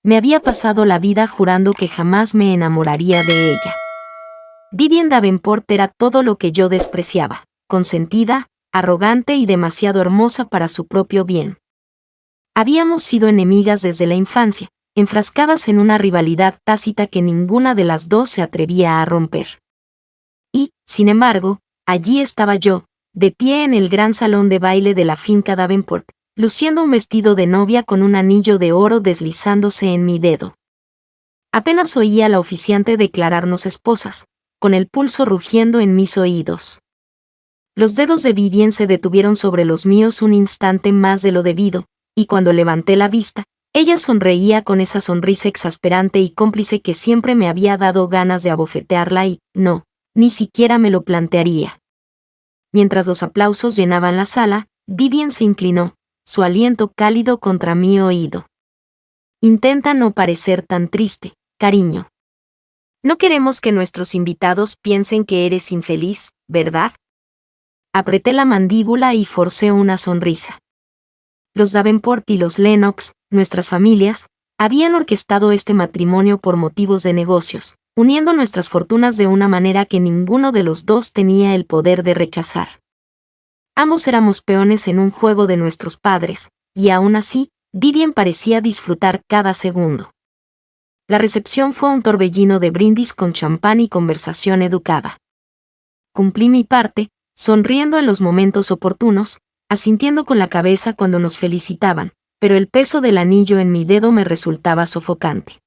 Me había pasado la vida jurando que jamás me enamoraría de ella. Vivian Davenport era todo lo que yo despreciaba, consentida, arrogante y demasiado hermosa para su propio bien. Habíamos sido enemigas desde la infancia, enfrascadas en una rivalidad tácita que ninguna de las dos se atrevía a romper. Y, sin embargo, allí estaba yo, de pie en el gran salón de baile de la finca Davenport, luciendo un vestido de novia con un anillo de oro deslizándose en mi dedo. Apenas oía a la oficiante declararnos esposas, con el pulso rugiendo en mis oídos. Los dedos de Vivian se detuvieron sobre los míos un instante más de lo debido, y cuando levanté la vista, ella sonreía con esa sonrisa exasperante y cómplice que siempre me había dado ganas de abofetearla y, no, ni siquiera me lo plantearía. Mientras los aplausos llenaban la sala, Vivian se inclinó, su aliento cálido contra mi oído. Intenta no parecer tan triste, cariño. No queremos que nuestros invitados piensen que eres infeliz, ¿verdad? Apreté la mandíbula y forcé una sonrisa. Los Davenport y los Lennox, nuestras familias, habían orquestado este matrimonio por motivos de negocios, uniendo nuestras fortunas de una manera que ninguno de los dos tenía el poder de rechazar. Ambos éramos peones en un juego de nuestros padres, y aún así, Vivian parecía disfrutar cada segundo. La recepción fue un torbellino de brindis con champán y conversación educada. Cumplí mi parte, sonriendo en los momentos oportunos, asintiendo con la cabeza cuando nos felicitaban, pero el peso del anillo en mi dedo me resultaba sofocante.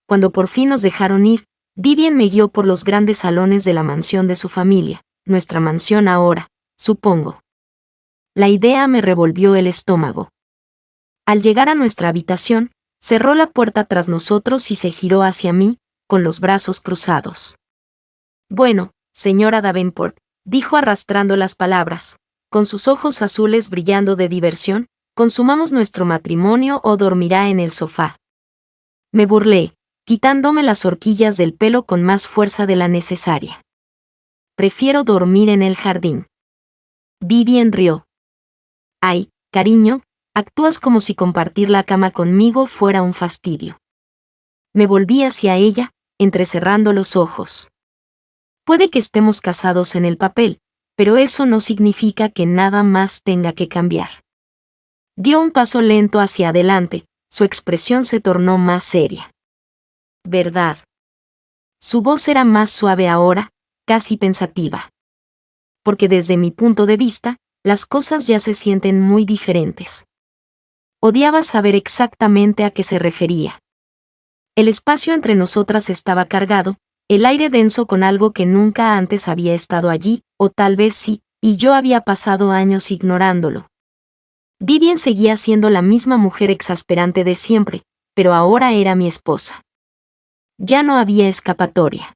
Cuando por fin nos dejaron ir, Vivian me guió por los grandes salones de la mansión de su familia, nuestra mansión ahora, supongo. La idea me revolvió el estómago. Al llegar a nuestra habitación, cerró la puerta tras nosotros y se giró hacia mí, con los brazos cruzados. Bueno, señora Davenport, dijo arrastrando las palabras, con sus ojos azules brillando de diversión, consumamos nuestro matrimonio o dormirá en el sofá. Me burlé, quitándome las horquillas del pelo con más fuerza de la necesaria. Prefiero dormir en el jardín. Vivian rió. Ay, cariño, actúas como si compartir la cama conmigo fuera un fastidio. Me volví hacia ella, entrecerrando los ojos. Puede que estemos casados en el papel, pero eso no significa que nada más tenga que cambiar. Dio un paso lento hacia adelante, su expresión se tornó más seria. ¿Verdad? Su voz era más suave ahora, casi pensativa. Porque desde mi punto de vista, las cosas ya se sienten muy diferentes. Odiaba saber exactamente a qué se refería. El espacio entre nosotras estaba cargado, el aire denso con algo que nunca antes había estado allí, o tal vez sí, y yo había pasado años ignorándolo. Vivian seguía siendo la misma mujer exasperante de siempre, pero ahora era mi esposa. Ya no había escapatoria.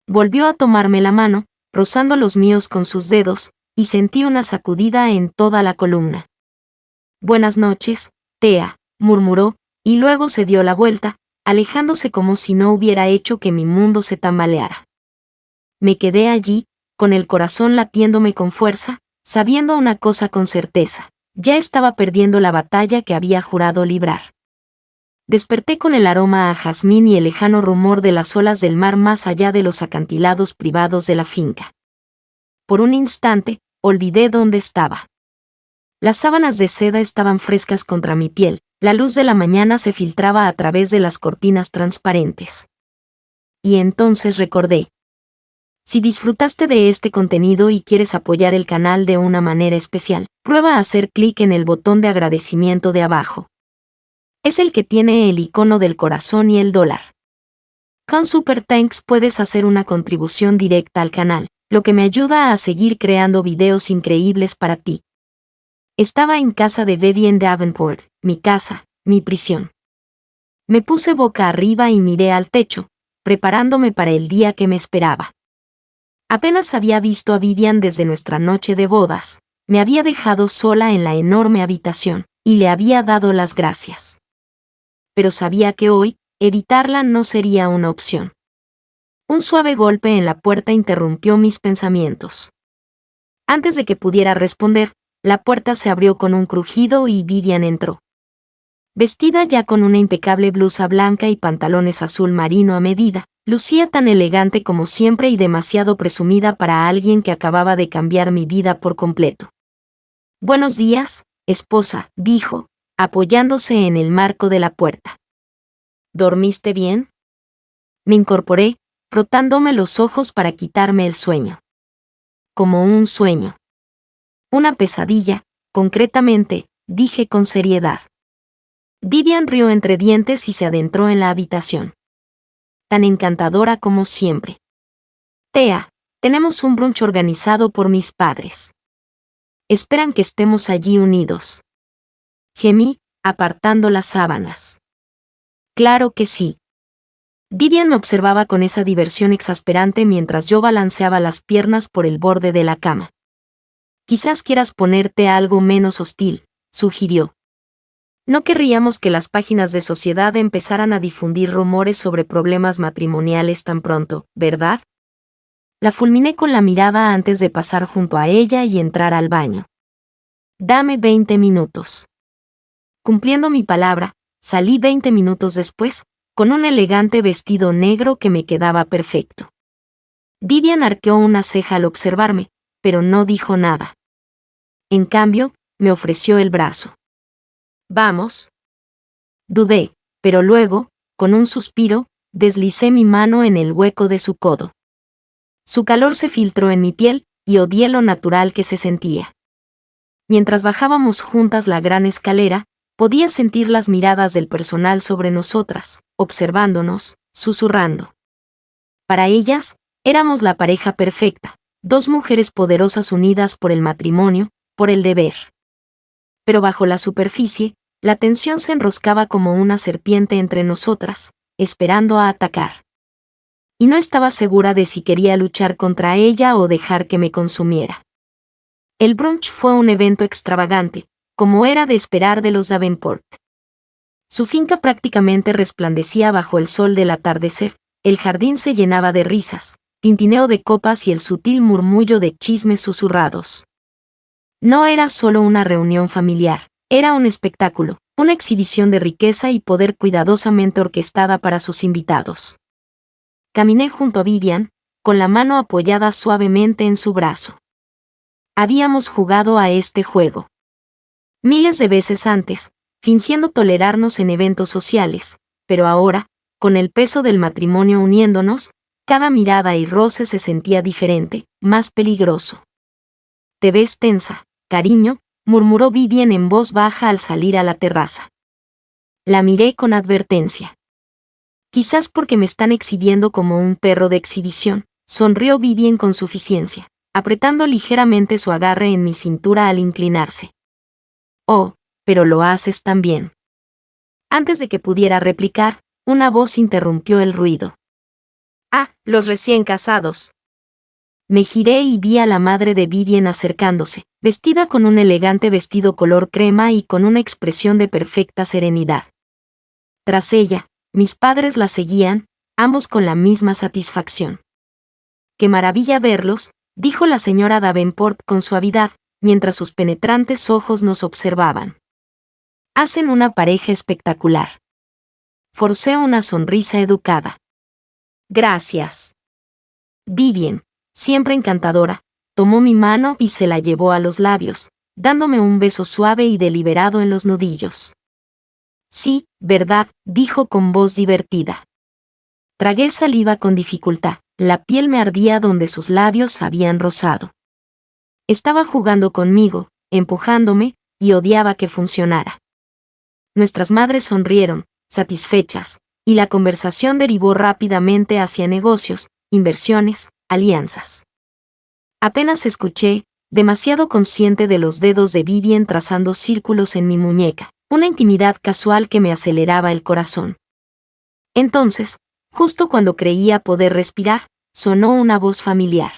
Volvió a tomarme la mano, rozando los míos con sus dedos, y sentí una sacudida en toda la columna. Buenas noches, Thea, murmuró, y luego se dio la vuelta, alejándose como si no hubiera hecho que mi mundo se tambaleara. Me quedé allí, con el corazón latiéndome con fuerza, sabiendo una cosa con certeza, ya estaba perdiendo la batalla que había jurado librar. Desperté con el aroma a jazmín y el lejano rumor de las olas del mar más allá de los acantilados privados de la finca. Por un instante, olvidé dónde estaba. Las sábanas de seda estaban frescas contra mi piel, la luz de la mañana se filtraba a través de las cortinas transparentes. Y entonces recordé. Si disfrutaste de este contenido y quieres apoyar el canal de una manera especial, prueba a hacer clic en el botón de agradecimiento de abajo. Es el que tiene el icono del corazón y el dólar. Con Super Thanks puedes hacer una contribución directa al canal, lo que me ayuda a seguir creando videos increíbles para ti. Estaba en casa de Vivian Davenport, mi casa, mi prisión. Me puse boca arriba y miré al techo, preparándome para el día que me esperaba. Apenas había visto a Vivian desde nuestra noche de bodas, me había dejado sola en la enorme habitación, y le había dado las gracias. Pero sabía que hoy, evitarla no sería una opción. Un suave golpe en la puerta interrumpió mis pensamientos. Antes de que pudiera responder, la puerta se abrió con un crujido y Vivian entró. Vestida ya con una impecable blusa blanca y pantalones azul marino a medida, lucía tan elegante como siempre y demasiado presumida para alguien que acababa de cambiar mi vida por completo. «Buenos días, esposa», dijo, apoyándose en el marco de la puerta. «¿Dormiste bien?». Me incorporé, frotándome los ojos para quitarme el sueño. Como un sueño. Una pesadilla, concretamente, dije con seriedad. Vivian rió entre dientes y se adentró en la habitación. Tan encantadora como siempre. «Tea, tenemos un brunch organizado por mis padres. Esperan que estemos allí unidos». Gemí, apartando las sábanas. «Claro que sí». Vivian me observaba con esa diversión exasperante mientras yo balanceaba las piernas por el borde de la cama. «Quizás quieras ponerte algo menos hostil», sugirió. No querríamos que las páginas de sociedad empezaran a difundir rumores sobre problemas matrimoniales tan pronto, ¿verdad? La fulminé con la mirada antes de pasar junto a ella y entrar al baño. «Dame 20 minutos». Cumpliendo mi palabra, salí 20 minutos después, con un elegante vestido negro que me quedaba perfecto. Vivian arqueó una ceja al observarme, pero no dijo nada. En cambio, me ofreció el brazo. «¿Vamos?». Dudé, pero luego, con un suspiro, deslicé mi mano en el hueco de su codo. Su calor se filtró en mi piel, y odié lo natural que se sentía. Mientras bajábamos juntas la gran escalera, podía sentir las miradas del personal sobre nosotras, observándonos, susurrando. Para ellas, éramos la pareja perfecta, dos mujeres poderosas unidas por el matrimonio, por el deber. Pero bajo la superficie, la tensión se enroscaba como una serpiente entre nosotras, esperando a atacar. Y no estaba segura de si quería luchar contra ella o dejar que me consumiera. El brunch fue un evento extravagante, como era de esperar de los Davenport. Su finca prácticamente resplandecía bajo el sol del atardecer, el jardín se llenaba de risas, tintineo de copas y el sutil murmullo de chismes susurrados. No era solo una reunión familiar. Era un espectáculo, una exhibición de riqueza y poder cuidadosamente orquestada para sus invitados. Caminé junto a Vivian, con la mano apoyada suavemente en su brazo. Habíamos jugado a este juego miles de veces antes, fingiendo tolerarnos en eventos sociales, pero ahora, con el peso del matrimonio uniéndonos, cada mirada y roce se sentía diferente, más peligroso. «Te ves tensa, cariño», murmuró Vivian en voz baja al salir a la terraza. La miré con advertencia. «Quizás porque me están exhibiendo como un perro de exhibición», sonrió Vivian con suficiencia, apretando ligeramente su agarre en mi cintura al inclinarse. «Oh, pero lo haces también». Antes de que pudiera replicar, una voz interrumpió el ruido. «Ah, los recién casados». Me giré y vi a la madre de Vivian acercándose, vestida con un elegante vestido color crema y con una expresión de perfecta serenidad. Tras ella, mis padres la seguían, ambos con la misma satisfacción. «Qué maravilla verlos», dijo la señora Davenport con suavidad, mientras sus penetrantes ojos nos observaban. «Hacen una pareja espectacular». Forcé una sonrisa educada. «Gracias». Vivian, siempre encantadora, tomó mi mano y se la llevó a los labios, dándome un beso suave y deliberado en los nudillos. «Sí, verdad», dijo con voz divertida. Tragué saliva con dificultad, la piel me ardía donde sus labios habían rozado. Estaba jugando conmigo, empujándome, y odiaba que funcionara. Nuestras madres sonrieron, satisfechas, y la conversación derivó rápidamente hacia negocios, inversiones, alianzas. Apenas escuché, demasiado consciente de los dedos de Vivian trazando círculos en mi muñeca, una intimidad casual que me aceleraba el corazón. Entonces, justo cuando creía poder respirar, sonó una voz familiar.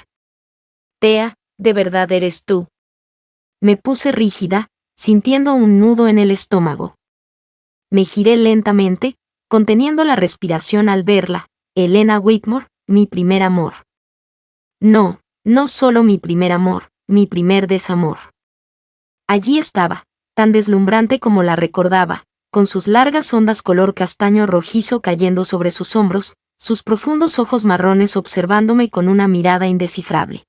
«Tea, ¿de verdad eres tú?». Me puse rígida, sintiendo un nudo en el estómago. Me giré lentamente, conteniendo la respiración al verla, Helena Whitmore, mi primer amor. No, no solo mi primer amor, mi primer desamor. Allí estaba, tan deslumbrante como la recordaba, con sus largas ondas color castaño rojizo cayendo sobre sus hombros, sus profundos ojos marrones observándome con una mirada indescifrable.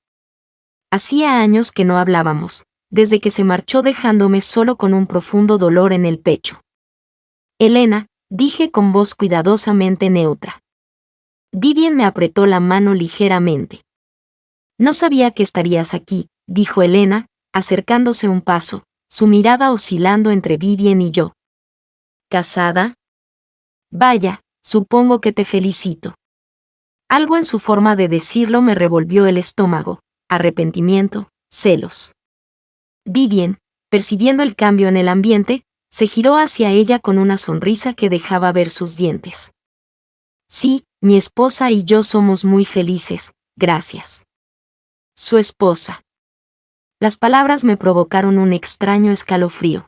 Hacía años que no hablábamos, desde que se marchó dejándome solo con un profundo dolor en el pecho. Elena, dije con voz cuidadosamente neutra. Vivien me apretó la mano ligeramente. No sabía que estarías aquí, dijo Elena, acercándose un paso, su mirada oscilando entre Vivien y yo. ¿Casada? Vaya, supongo que te felicito. Algo en su forma de decirlo me revolvió el estómago, arrepentimiento, celos. Vivien, percibiendo el cambio en el ambiente, se giró hacia ella con una sonrisa que dejaba ver sus dientes. Sí, mi esposa y yo somos muy felices, gracias. Su esposa. Las palabras me provocaron un extraño escalofrío.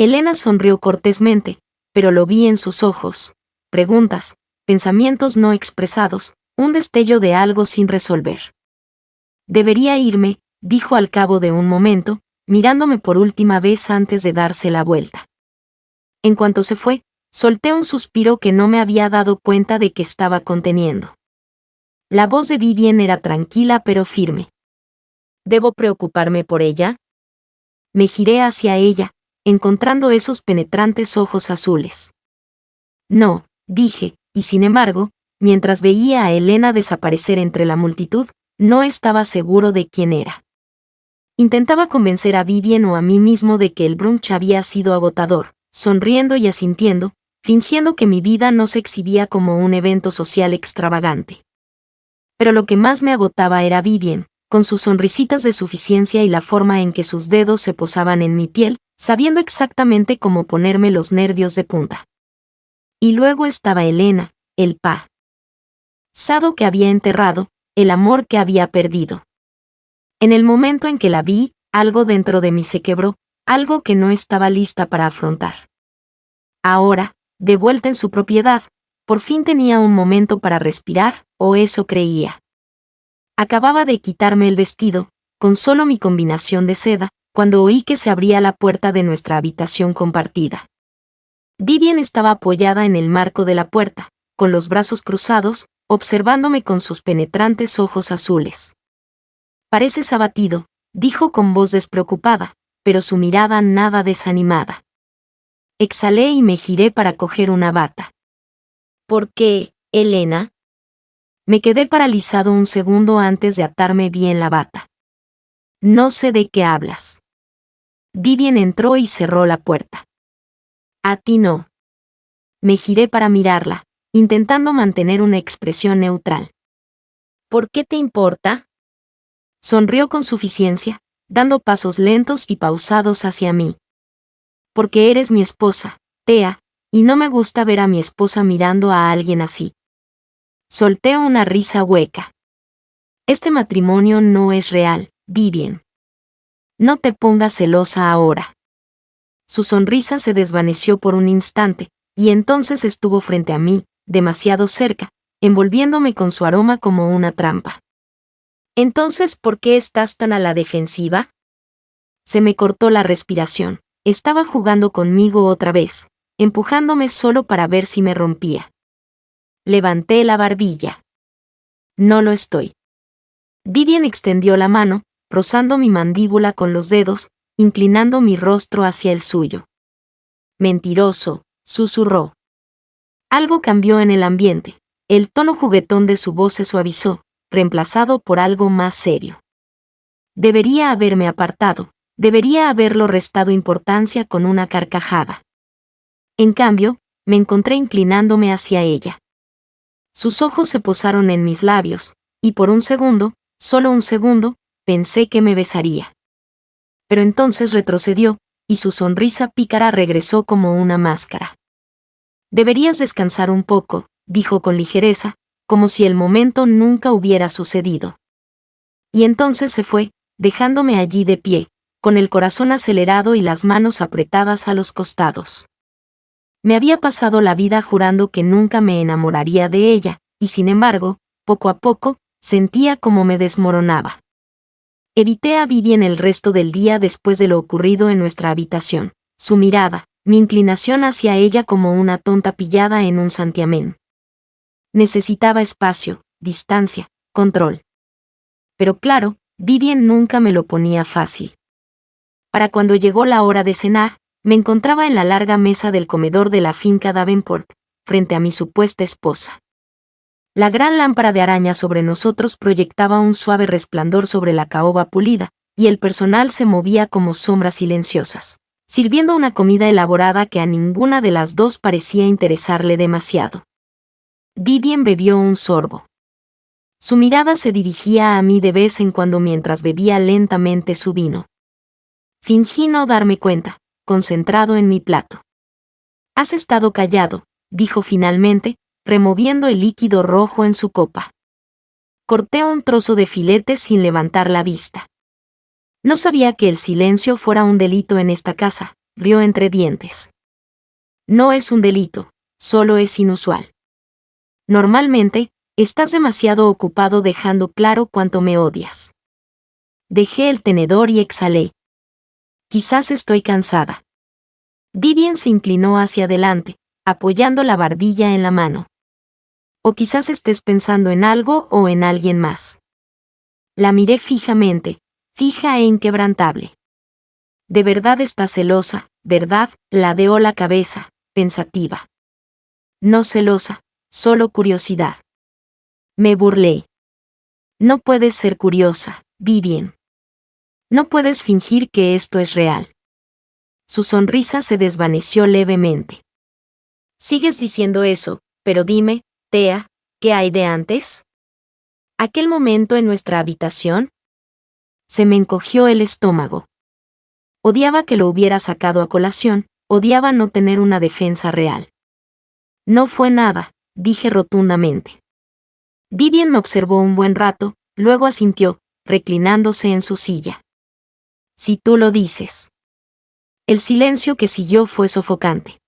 Elena sonrió cortésmente, pero lo vi en sus ojos. Preguntas, pensamientos no expresados, un destello de algo sin resolver. Debería irme, dijo al cabo de un momento, mirándome por última vez antes de darse la vuelta. En cuanto se fue, solté un suspiro que no me había dado cuenta de que estaba conteniendo. La voz de Vivien era tranquila pero firme. ¿Debo preocuparme por ella? Me giré hacia ella, encontrando esos penetrantes ojos azules. No, dije, y sin embargo, mientras veía a Elena desaparecer entre la multitud, no estaba seguro de quién era. Intentaba convencer a Vivien o a mí mismo de que el brunch había sido agotador, sonriendo y asintiendo, fingiendo que mi vida no se exhibía como un evento social extravagante. Pero lo que más me agotaba era Vivien, con sus sonrisitas de suficiencia y la forma en que sus dedos se posaban en mi piel, sabiendo exactamente cómo ponerme los nervios de punta. Y luego estaba Elena, el pasado que había enterrado, el amor que había perdido. En el momento en que la vi, algo dentro de mí se quebró, algo que no estaba lista para afrontar. Ahora, de vuelta en su propiedad, por fin tenía un momento para respirar, o eso creía. Acababa de quitarme el vestido, con solo mi combinación de seda, cuando oí que se abría la puerta de nuestra habitación compartida. Vivien estaba apoyada en el marco de la puerta, con los brazos cruzados, observándome con sus penetrantes ojos azules. Pareces abatido, dijo con voz despreocupada, pero su mirada nada desanimada. Exhalé y me giré para coger una bata. ¿Por qué, Elena? Me quedé paralizado un segundo antes de atarme bien la bata. No sé de qué hablas. Vivien entró y cerró la puerta. A ti no. Me giré para mirarla, intentando mantener una expresión neutral. ¿Por qué te importa? Sonrió con suficiencia, dando pasos lentos y pausados hacia mí. Porque eres mi esposa, Thea, y no me gusta ver a mi esposa mirando a alguien así. Solté una risa hueca. Este matrimonio no es real, Vivien. No te pongas celosa ahora. Su sonrisa se desvaneció por un instante, y entonces estuvo frente a mí, demasiado cerca, envolviéndome con su aroma como una trampa. Entonces, ¿por qué estás tan a la defensiva? Se me cortó la respiración. Estaba jugando conmigo otra vez, empujándome solo para ver si me rompía. Levanté la barbilla. No lo estoy. Vivien extendió la mano, rozando mi mandíbula con los dedos, inclinando mi rostro hacia el suyo. Mentiroso, susurró. Algo cambió en el ambiente. El tono juguetón de su voz se suavizó, reemplazado por algo más serio. Debería haberme apartado, debería haberlo restado importancia con una carcajada. En cambio, me encontré inclinándome hacia ella. Sus ojos se posaron en mis labios, y por un segundo, solo un segundo, pensé que me besaría. Pero entonces retrocedió, y su sonrisa pícara regresó como una máscara. Deberías descansar un poco, dijo con ligereza, como si el momento nunca hubiera sucedido. Y entonces se fue, dejándome allí de pie, con el corazón acelerado y las manos apretadas a los costados. Me había pasado la vida jurando que nunca me enamoraría de ella, y sin embargo, poco a poco, sentía como me desmoronaba. Evité a Vivien el resto del día después de lo ocurrido en nuestra habitación. Su mirada, mi inclinación hacia ella como una tonta pillada en un santiamén. Necesitaba espacio, distancia, control. Pero claro, Vivien nunca me lo ponía fácil. Para cuando llegó la hora de cenar, me encontraba en la larga mesa del comedor de la finca Davenport, frente a mi supuesta esposa. La gran lámpara de araña sobre nosotros proyectaba un suave resplandor sobre la caoba pulida, y el personal se movía como sombras silenciosas, sirviendo una comida elaborada que a ninguna de las dos parecía interesarle demasiado. Vivien bebió un sorbo. Su mirada se dirigía a mí de vez en cuando mientras bebía lentamente su vino. Fingí no darme cuenta, concentrado en mi plato. «Has estado callado», dijo finalmente, removiendo el líquido rojo en su copa. Corté un trozo de filete sin levantar la vista. No sabía que el silencio fuera un delito en esta casa, rió entre dientes. No es un delito, solo es inusual. Normalmente, estás demasiado ocupado dejando claro cuánto me odias. Dejé el tenedor y exhalé. Quizás estoy cansada. Vivien se inclinó hacia adelante, apoyando la barbilla en la mano. O quizás estés pensando en algo o en alguien más. La miré fijamente, fija e inquebrantable. De verdad estás celosa, ¿verdad? Ladeó la cabeza, pensativa. No celosa, solo curiosidad. Me burlé. No puedes ser curiosa, Vivien. No puedes fingir que esto es real. Su sonrisa se desvaneció levemente. Sigues diciendo eso, pero dime, Thea, ¿qué hay de antes? ¿Aquel momento en nuestra habitación? Se me encogió el estómago. Odiaba que lo hubiera sacado a colación, odiaba no tener una defensa real. No fue nada, dije rotundamente. Vivien me observó un buen rato, luego asintió, reclinándose en su silla. Si tú lo dices. El silencio que siguió fue sofocante.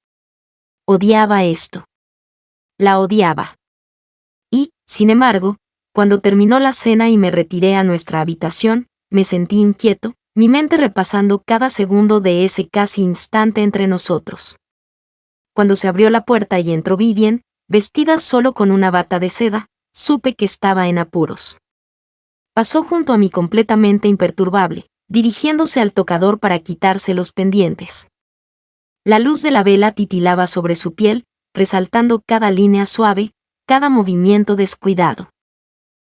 Odiaba esto. La odiaba. Y, sin embargo, cuando terminó la cena y me retiré a nuestra habitación, me sentí inquieto, mi mente repasando cada segundo de ese casi instante entre nosotros. Cuando se abrió la puerta y entró Vivien, vestida solo con una bata de seda, supe que estaba en apuros. Pasó junto a mí completamente imperturbable, dirigiéndose al tocador para quitarse los pendientes. La luz de la vela titilaba sobre su piel, resaltando cada línea suave, cada movimiento descuidado.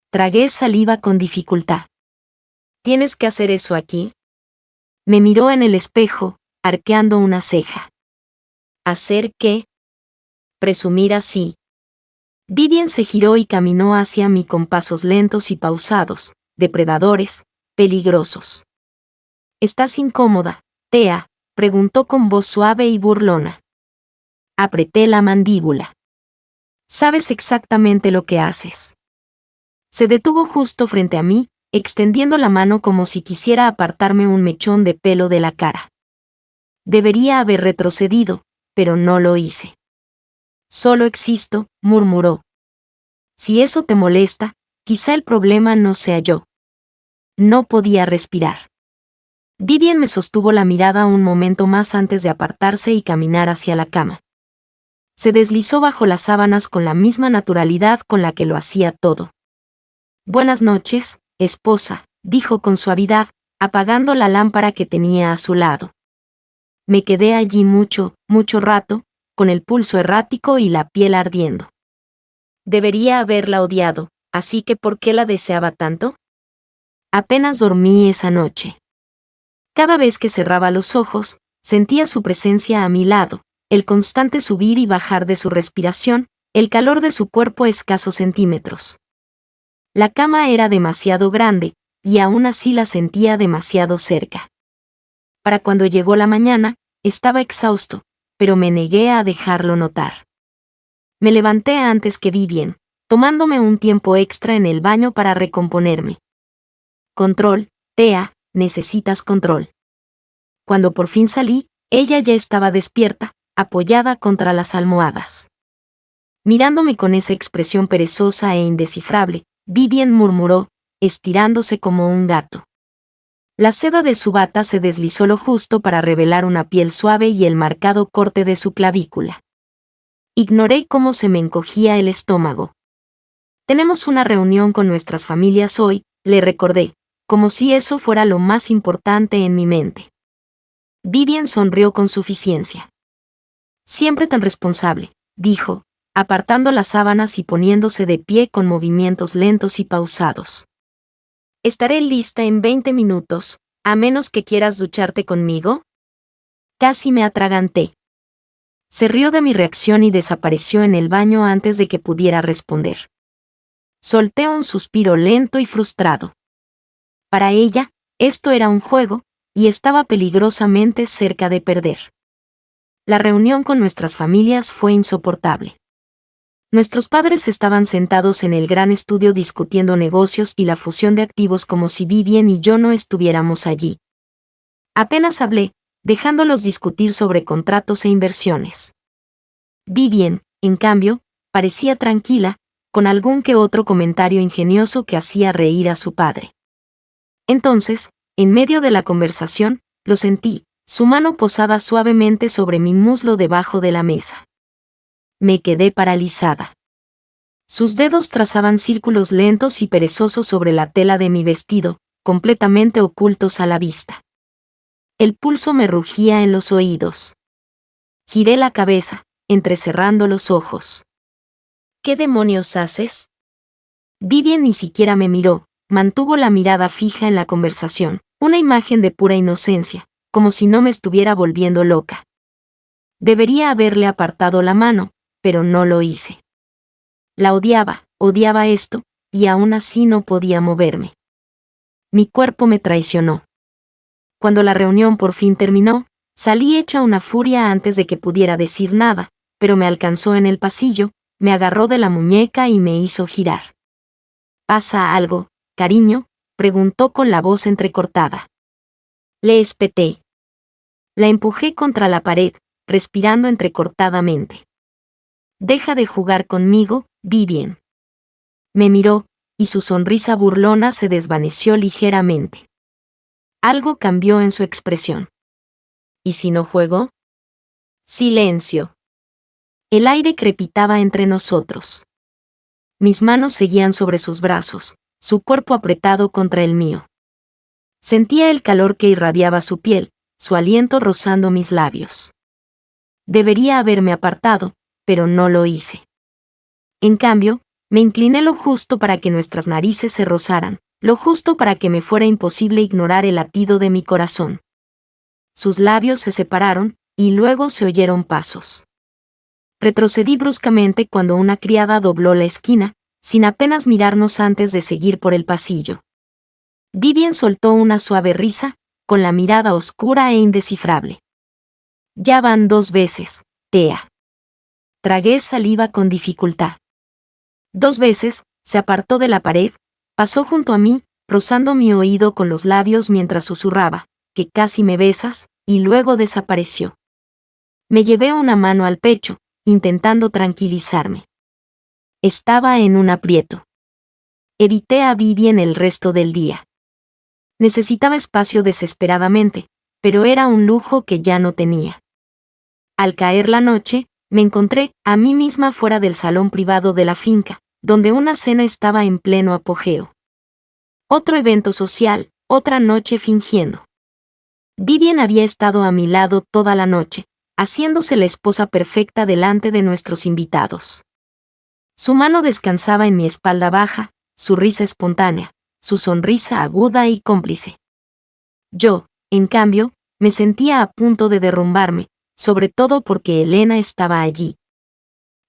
Tragué saliva con dificultad. ¿Tienes que hacer eso aquí? Me miró en el espejo, arqueando una ceja. ¿Hacer qué? Presumir así. Vivien se giró y caminó hacia mí con pasos lentos y pausados, depredadores, peligrosos. ¿Estás incómoda, Thea?, preguntó con voz suave y burlona. Apreté la mandíbula. Sabes exactamente lo que haces. Se detuvo justo frente a mí, extendiendo la mano como si quisiera apartarme un mechón de pelo de la cara. Debería haber retrocedido, pero no lo hice. Solo existo, murmuró. Si eso te molesta, quizá el problema no sea yo. No podía respirar. Vivien me sostuvo la mirada un momento más antes de apartarse y caminar hacia la cama. Se deslizó bajo las sábanas con la misma naturalidad con la que lo hacía todo. Buenas noches, esposa, dijo con suavidad, apagando la lámpara que tenía a su lado. Me quedé allí mucho rato, con el pulso errático y la piel ardiendo. Debería haberla odiado, así que ¿por qué la deseaba tanto? Apenas dormí esa noche. Cada vez que cerraba los ojos, sentía su presencia a mi lado, el constante subir y bajar de su respiración, el calor de su cuerpo a escasos centímetros. La cama era demasiado grande, y aún así la sentía demasiado cerca. Para cuando llegó la mañana, estaba exhausto, pero me negué a dejarlo notar. Me levanté antes que Vivien, tomándome un tiempo extra en el baño para recomponerme. Control, Thea, necesitas control. Cuando por fin salí, ella ya estaba despierta, apoyada contra las almohadas. Mirándome con esa expresión perezosa e indescifrable, Vivien murmuró, estirándose como un gato. La seda de su bata se deslizó lo justo para revelar una piel suave y el marcado corte de su clavícula. Ignoré cómo se me encogía el estómago. Tenemos una reunión con nuestras familias hoy, le recordé, como si eso fuera lo más importante en mi mente. Vivian sonrió con suficiencia. Siempre tan responsable, dijo, apartando las sábanas y poniéndose de pie con movimientos lentos y pausados. Estaré lista en 20 minutos, a menos que quieras ducharte conmigo. Casi me atraganté. Se rió de mi reacción y desapareció en el baño antes de que pudiera responder. Solté un suspiro lento y frustrado. Para ella, esto era un juego, y estaba peligrosamente cerca de perder. La reunión con nuestras familias fue insoportable. Nuestros padres estaban sentados en el gran estudio discutiendo negocios y la fusión de activos como si Vivian y yo no estuviéramos allí. Apenas hablé, dejándolos discutir sobre contratos e inversiones. Vivian, en cambio, parecía tranquila, con algún que otro comentario ingenioso que hacía reír a su padre. Entonces, en medio de la conversación, lo sentí, su mano posada suavemente sobre mi muslo debajo de la mesa. Me quedé paralizada. Sus dedos trazaban círculos lentos y perezosos sobre la tela de mi vestido, completamente ocultos a la vista. El pulso me rugía en los oídos. Giré la cabeza, entrecerrando los ojos. ¿Qué demonios haces? Vivian ni siquiera me miró, mantuvo la mirada fija en la conversación, una imagen de pura inocencia, como si no me estuviera volviendo loca. Debería haberle apartado la mano, pero no lo hice. La odiaba esto, y aún así no podía moverme. Mi cuerpo me traicionó. Cuando la reunión por fin terminó, salí hecha una furia antes de que pudiera decir nada, pero me alcanzó en el pasillo, me agarró de la muñeca y me hizo girar. ¿Pasa algo, cariño?, preguntó con la voz entrecortada. Le espeté. La empujé contra la pared, respirando entrecortadamente. Deja de jugar conmigo, Vivian. Me miró, y su sonrisa burlona se desvaneció ligeramente. Algo cambió en su expresión. ¿Y si no juego? Silencio. El aire crepitaba entre nosotros. Mis manos seguían sobre sus brazos, su cuerpo apretado contra el mío. Sentía el calor que irradiaba su piel, su aliento rozando mis labios. Debería haberme apartado, pero no lo hice. En cambio, me incliné lo justo para que nuestras narices se rozaran, lo justo para que me fuera imposible ignorar el latido de mi corazón. Sus labios se separaron, y luego se oyeron pasos. Retrocedí bruscamente cuando una criada dobló la esquina, sin apenas mirarnos antes de seguir por el pasillo. Vivian soltó una suave risa, con la mirada oscura e indescifrable. Ya van 2 veces, Thea. Tragué saliva con dificultad. 2 veces, se apartó de la pared, pasó junto a mí, rozando mi oído con los labios mientras susurraba, que casi me besas, y luego desapareció. Me llevé una mano al pecho, intentando tranquilizarme. Estaba en un aprieto. Evité a Vivian el resto del día. Necesitaba espacio desesperadamente, pero era un lujo que ya no tenía. Al caer la noche, me encontré a mí misma fuera del salón privado de la finca, donde una cena estaba en pleno apogeo. Otro evento social, otra noche fingiendo. Vivian había estado a mi lado toda la noche, haciéndose la esposa perfecta delante de nuestros invitados. Su mano descansaba en mi espalda baja, su risa espontánea, su sonrisa aguda y cómplice. Yo, en cambio, me sentía a punto de derrumbarme, sobre todo porque Elena estaba allí.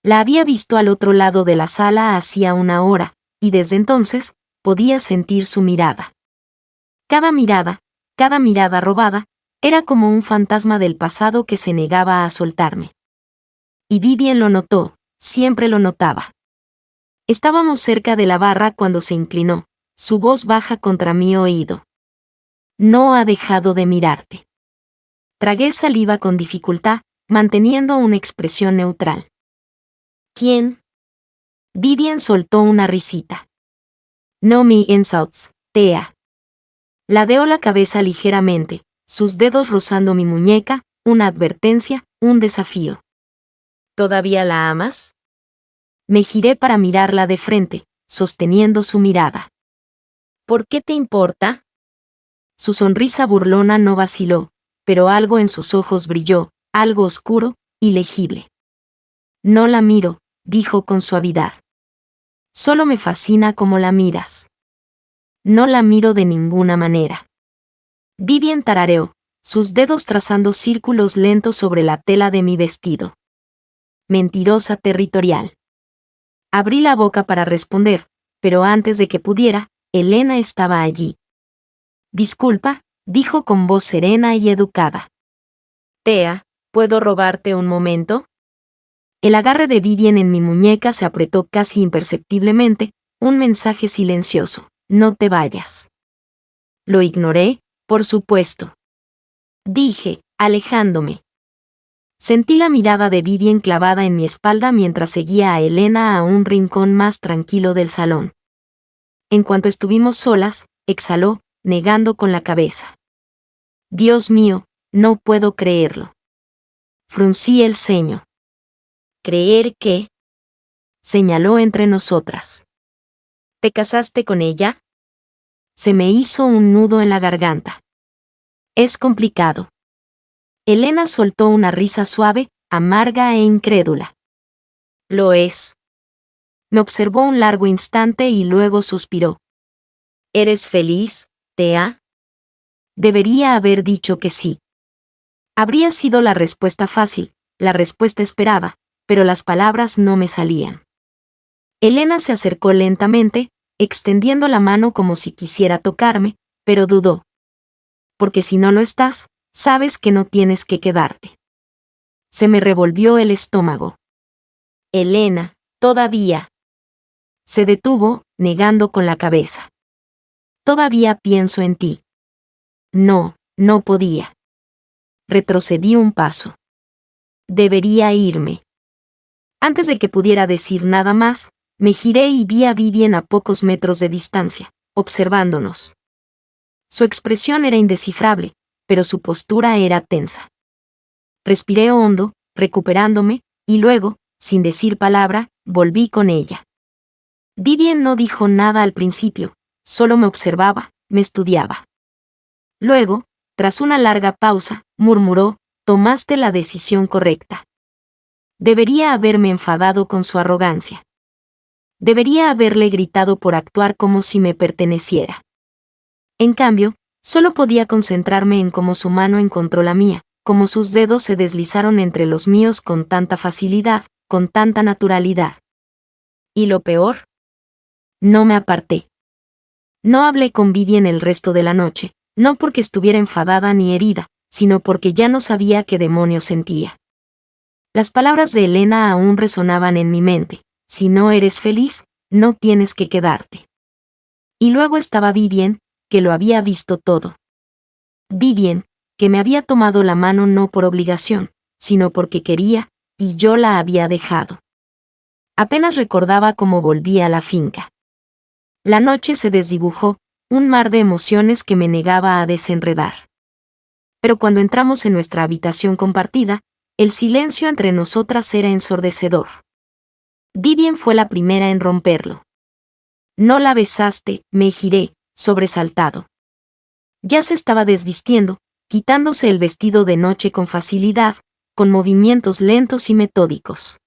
La había visto al otro lado de la sala hacía una hora, y desde entonces, podía sentir su mirada. Cada mirada robada, era como un fantasma del pasado que se negaba a soltarme. Y Vivian lo notó, siempre lo notaba. Estábamos cerca de la barra cuando se inclinó, su voz baja contra mi oído. No ha dejado de mirarte. Tragué saliva con dificultad, manteniendo una expresión neutral. ¿Quién? Vivian soltó una risita. No me insults, Thea. Ladeó la cabeza ligeramente, sus dedos rozando mi muñeca, una advertencia, un desafío. ¿Todavía la amas? Me giré para mirarla de frente, sosteniendo su mirada. ¿Por qué te importa? Su sonrisa burlona no vaciló, pero algo en sus ojos brilló, algo oscuro, ilegible. No la miro, dijo con suavidad. Solo me fascina como la miras. No la miro de ninguna manera. Vivien tarareó, sus dedos trazando círculos lentos sobre la tela de mi vestido. Mentirosa territorial. Abrí la boca para responder, pero antes de que pudiera, Elena estaba allí. Disculpa, dijo con voz serena y educada. Thea, ¿puedo robarte un momento? El agarre de Vivien en mi muñeca se apretó casi imperceptiblemente, un mensaje silencioso, no te vayas. Lo ignoré, por supuesto. Dije, alejándome. Sentí la mirada de Vivien clavada en mi espalda mientras seguía a Elena a un rincón más tranquilo del salón. En cuanto estuvimos solas, exhaló, negando con la cabeza. Dios mío, no puedo creerlo. Fruncí el ceño. ¿Creer qué? Señaló entre nosotras. ¿Te casaste con ella? Se me hizo un nudo en la garganta. Es complicado. Elena soltó una risa suave, amarga e incrédula. Lo es. Me observó un largo instante y luego suspiró. ¿Eres feliz, Thea? Debería haber dicho que sí. Habría sido la respuesta fácil, la respuesta esperada, pero las palabras no me salían. Elena se acercó lentamente, extendiendo la mano como si quisiera tocarme, pero dudó. Porque si no lo estás, sabes que no tienes que quedarte. Se me revolvió el estómago. Elena, todavía. Se detuvo, negando con la cabeza. Todavía pienso en ti. No, no podía. Retrocedí un paso. Debería irme. Antes de que pudiera decir nada más, me giré y vi a Vivien a pocos metros de distancia, observándonos. Su expresión era indescifrable, pero su postura era tensa. Respiré hondo, recuperándome, y luego, sin decir palabra, volví con ella. Vivien no dijo nada al principio, solo me observaba, me estudiaba. Luego, tras una larga pausa, murmuró, tomaste la decisión correcta. Debería haberme enfadado con su arrogancia. Debería haberle gritado por actuar como si me perteneciera. En cambio, solo podía concentrarme en cómo su mano encontró la mía, cómo sus dedos se deslizaron entre los míos con tanta facilidad, con tanta naturalidad. ¿Y lo peor? No me aparté. No hablé con Vivien el resto de la noche, no porque estuviera enfadada ni herida, sino porque ya no sabía qué demonios sentía. Las palabras de Elena aún resonaban en mi mente. Si no eres feliz, no tienes que quedarte. Y luego estaba Vivien, que lo había visto todo. Vivien, que me había tomado la mano no por obligación, sino porque quería, y yo la había dejado. Apenas recordaba cómo volví a la finca. La noche se desdibujó, un mar de emociones que me negaba a desenredar. Pero cuando entramos en nuestra habitación compartida, el silencio entre nosotras era ensordecedor. Vivien fue la primera en romperlo. No la besaste, me giré, sobresaltado. Ya se estaba desvistiendo, quitándose el vestido de noche con facilidad, con movimientos lentos y metódicos.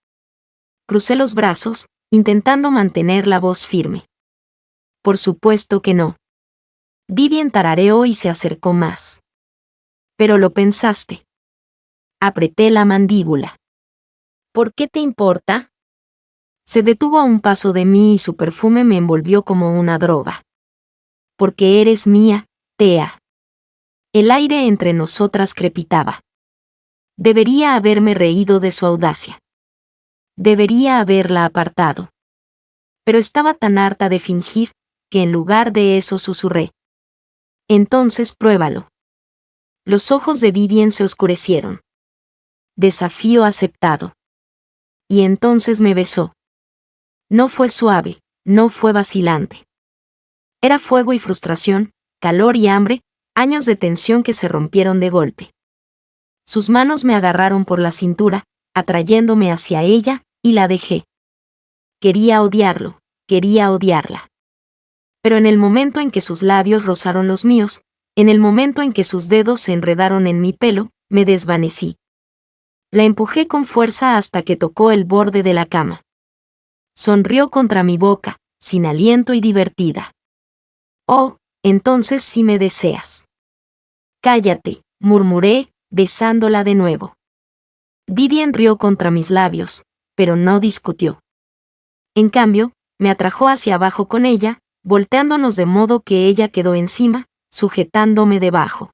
Crucé los brazos, intentando mantener la voz firme. Por supuesto que no. Vivien tarareó y se acercó más. Pero lo pensaste. Apreté la mandíbula. ¿Por qué te importa? Se detuvo a un paso de mí y su perfume me envolvió como una droga. Porque eres mía, Thea. El aire entre nosotras crepitaba. Debería haberme reído de su audacia. Debería haberla apartado. Pero estaba tan harta de fingir, que en lugar de eso susurré. Entonces pruébalo. Los ojos de Vivien se oscurecieron. Desafío aceptado. Y entonces me besó. No fue suave, no fue vacilante. Era fuego y frustración, calor y hambre, años de tensión que se rompieron de golpe. Sus manos me agarraron por la cintura, atrayéndome hacia ella, y la dejé. Quería odiarlo, quería odiarla. Pero en el momento en que sus labios rozaron los míos, en el momento en que sus dedos se enredaron en mi pelo, me desvanecí. La empujé con fuerza hasta que tocó el borde de la cama. Sonrió contra mi boca, sin aliento y divertida. Oh, entonces sí me deseas. Cállate, murmuré, besándola de nuevo. Vivien rió contra mis labios, pero no discutió. En cambio, me atrajo hacia abajo con ella, volteándonos de modo que ella quedó encima, sujetándome debajo.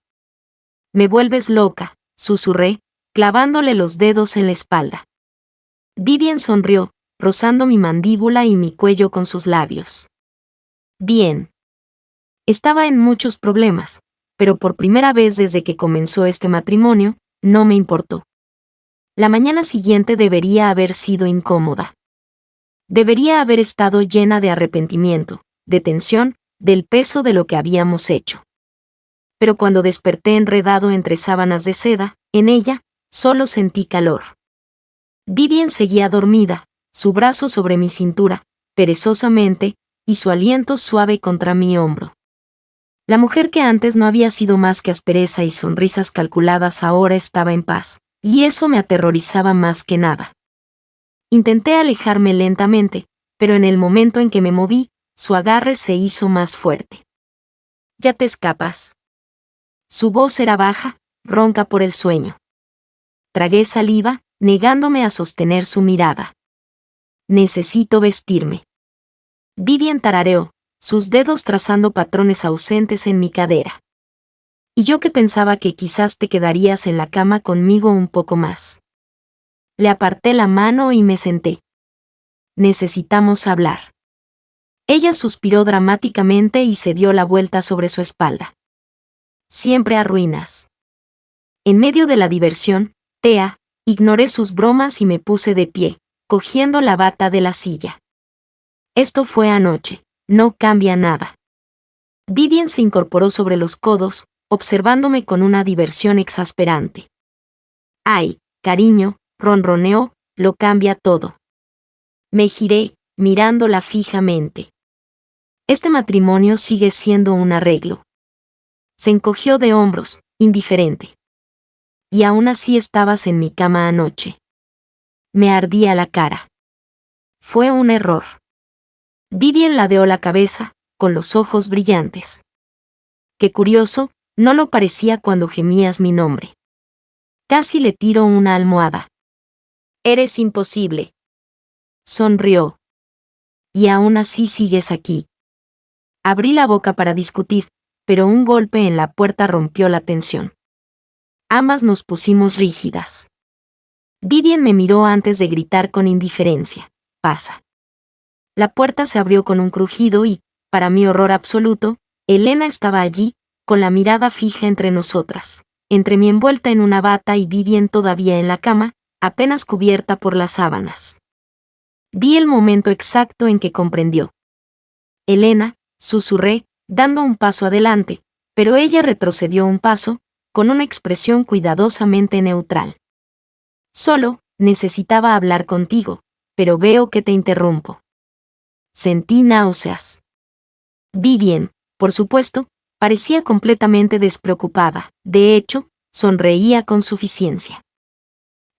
Me vuelves loca, susurré, clavándole los dedos en la espalda. Vivien sonrió, rozando mi mandíbula y mi cuello con sus labios. Bien. Estaba en muchos problemas, pero por primera vez desde que comenzó este matrimonio, no me importó. La mañana siguiente debería haber sido incómoda. Debería haber estado llena de arrepentimiento, de tensión, del peso de lo que habíamos hecho. Pero cuando desperté enredado entre sábanas de seda, en ella, solo sentí calor. Vivien seguía dormida, su brazo sobre mi cintura, perezosamente, y su aliento suave contra mi hombro. La mujer que antes no había sido más que aspereza y sonrisas calculadas ahora estaba en paz, y eso me aterrorizaba más que nada. Intenté alejarme lentamente, pero en el momento en que me moví, su agarre se hizo más fuerte. «Ya te escapas». Su voz era baja, ronca por el sueño. Tragué saliva, negándome a sostener su mirada. «Necesito vestirme». Vivien tarareó, sus dedos trazando patrones ausentes en mi cadera. «Y yo que pensaba que quizás te quedarías en la cama conmigo un poco más». Le aparté la mano y me senté. «Necesitamos hablar». Ella suspiró dramáticamente y se dio la vuelta sobre su espalda. «Siempre arruinas». En medio de la diversión, Thea, ignoré sus bromas y me puse de pie, cogiendo la bata de la silla. «Esto fue anoche, no cambia nada». Vivien se incorporó sobre los codos, observándome con una diversión exasperante. «Ay, cariño», ronroneó, «lo cambia todo». Me giré, mirándola fijamente. «Este matrimonio sigue siendo un arreglo». Se encogió de hombros, indiferente. «Y aún así estabas en mi cama anoche». Me ardía la cara. «Fue un error». Vivien ladeó la cabeza, con los ojos brillantes. «Qué curioso, no lo parecía cuando gemías mi nombre». Casi le tiro una almohada. «Eres imposible». Sonrió. «Y aún así sigues aquí». Abrí la boca para discutir, pero un golpe en la puerta rompió la tensión. Ambas nos pusimos rígidas. Vivien me miró antes de gritar con indiferencia: «Pasa». La puerta se abrió con un crujido y, para mi horror absoluto, Elena estaba allí, con la mirada fija entre nosotras, entre mí envuelta en una bata y Vivien todavía en la cama, apenas cubierta por las sábanas. Vi el momento exacto en que comprendió. «Elena», susurré, dando un paso adelante, pero ella retrocedió un paso, con una expresión cuidadosamente neutral. «Solo, necesitaba hablar contigo, pero veo que te interrumpo». Sentí náuseas. Vivien, por supuesto, parecía completamente despreocupada, de hecho, sonreía con suficiencia.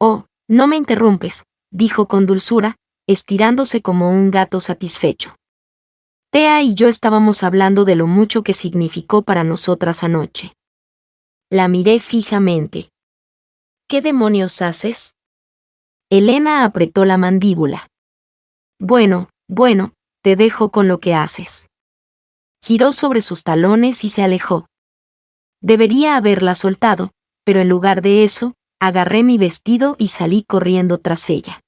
«Oh, no me interrumpes», dijo con dulzura, estirándose como un gato satisfecho. Thea y yo estábamos hablando de lo mucho que significó para nosotras anoche. La miré fijamente. «¿Qué demonios haces?» Elena apretó la mandíbula. Bueno, te dejo con lo que haces». Giró sobre sus talones y se alejó. Debería haberla soltado, pero en lugar de eso, agarré mi vestido y salí corriendo tras ella.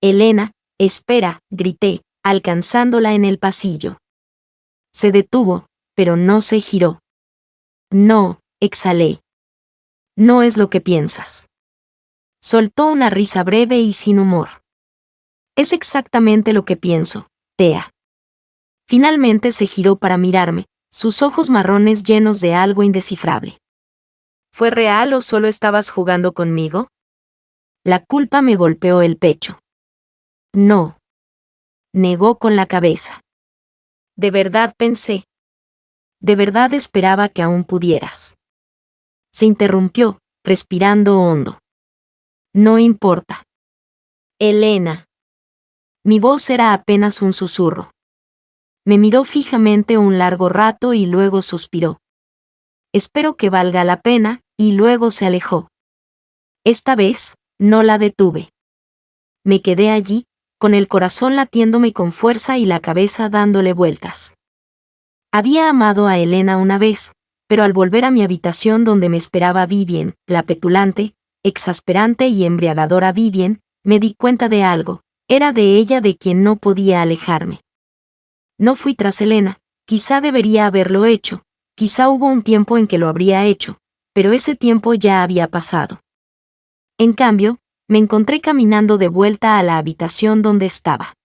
«Elena, espera», grité, alcanzándola en el pasillo. Se detuvo, pero no se giró. «No», exhalé. «No es lo que piensas». Soltó una risa breve y sin humor. «Es exactamente lo que pienso, Thea». Finalmente se giró para mirarme, sus ojos marrones llenos de algo indescifrable. ¿Fue real o solo estabas jugando conmigo? La culpa me golpeó el pecho. No. Negó con la cabeza. De verdad pensé. De verdad esperaba que aún pudieras. Se interrumpió, respirando hondo. No importa. Elena. Mi voz era apenas un susurro. Me miró fijamente un largo rato y luego suspiró. Espero que valga la pena, y luego se alejó. Esta vez, no la detuve. Me quedé allí, con el corazón latiéndome con fuerza y la cabeza dándole vueltas. Había amado a Elena una vez, pero al volver a mi habitación donde me esperaba Vivien, la petulante, exasperante y embriagadora Vivien, me di cuenta de algo, era de ella de quien no podía alejarme. No fui tras Elena, quizá debería haberlo hecho, quizá hubo un tiempo en que lo habría hecho, pero ese tiempo ya había pasado. En cambio, me encontré caminando de vuelta a la habitación donde estaba.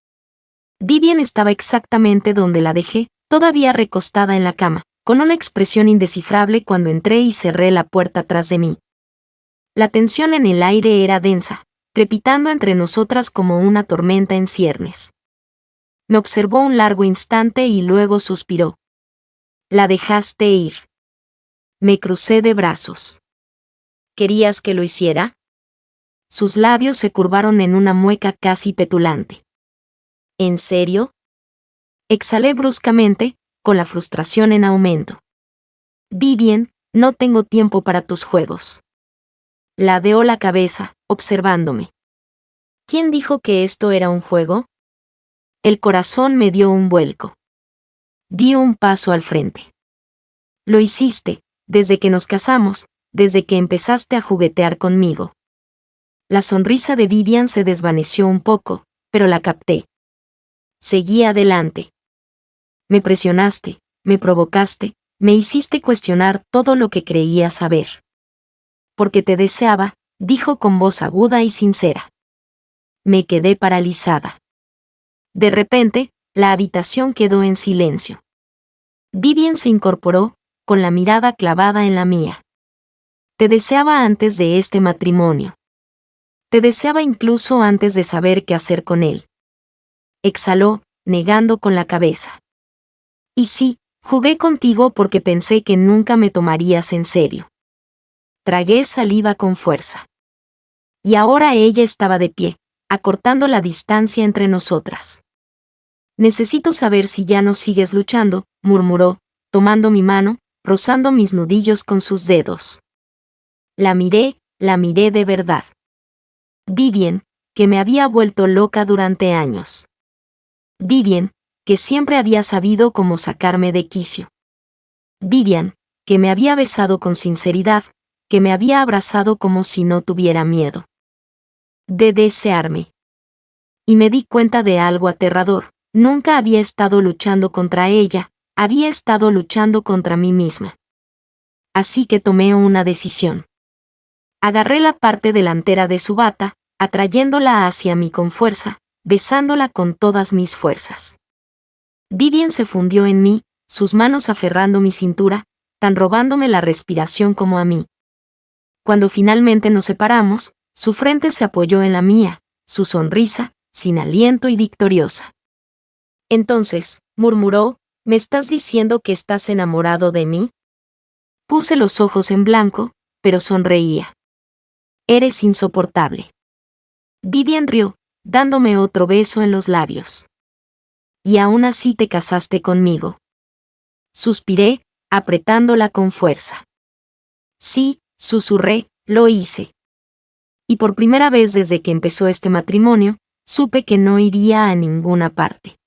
Vivien estaba exactamente donde la dejé, todavía recostada en la cama, con una expresión indescifrable cuando entré y cerré la puerta tras de mí. La tensión en el aire era densa, crepitando entre nosotras como una tormenta en ciernes. Me observó un largo instante y luego suspiró. La dejaste ir. Me crucé de brazos. ¿Querías que lo hiciera? Sus labios se curvaron en una mueca casi petulante. ¿En serio? Exhalé bruscamente, con la frustración en aumento. Vivien, no tengo tiempo para tus juegos. Ladeó la cabeza, observándome. ¿Quién dijo que esto era un juego? El corazón me dio un vuelco. Di un paso al frente. Lo hiciste, desde que nos casamos, desde que empezaste a juguetear conmigo. La sonrisa de Vivien se desvaneció un poco, pero la capté. Seguí adelante. Me presionaste, me provocaste, me hiciste cuestionar todo lo que creía saber. Porque te deseaba, dijo con voz aguda y sincera. Me quedé paralizada. De repente, la habitación quedó en silencio. Vivien se incorporó, con la mirada clavada en la mía. Te deseaba antes de este matrimonio. Te deseaba incluso antes de saber qué hacer con él. Exhaló, negando con la cabeza. Y sí, jugué contigo porque pensé que nunca me tomarías en serio. Tragué saliva con fuerza. Y ahora ella estaba de pie, acortando la distancia entre nosotras. Necesito saber si ya no sigues luchando, murmuró, tomando mi mano, rozando mis nudillos con sus dedos. La miré de verdad. Vivien, que me había vuelto loca durante años. Vivien, que siempre había sabido cómo sacarme de quicio. Vivien, que me había besado con sinceridad, que me había abrazado como si no tuviera miedo de desearme. Y me di cuenta de algo aterrador, nunca había estado luchando contra ella, había estado luchando contra mí misma. Así que tomé una decisión. Agarré la parte delantera de su bata, atrayéndola hacia mí con fuerza, besándola con todas mis fuerzas. Vivien se fundió en mí, sus manos aferrando mi cintura, tan robándome la respiración como a mí. Cuando finalmente nos separamos, su frente se apoyó en la mía, su sonrisa, sin aliento y victoriosa. Entonces, murmuró, ¿me estás diciendo que estás enamorado de mí? Puse los ojos en blanco, pero sonreía. Eres insoportable. Vivien rió, dándome otro beso en los labios. Y aún así te casaste conmigo. Suspiré, apretándola con fuerza. Sí, susurré, lo hice. Y por primera vez desde que empezó este matrimonio, supe que no iría a ninguna parte.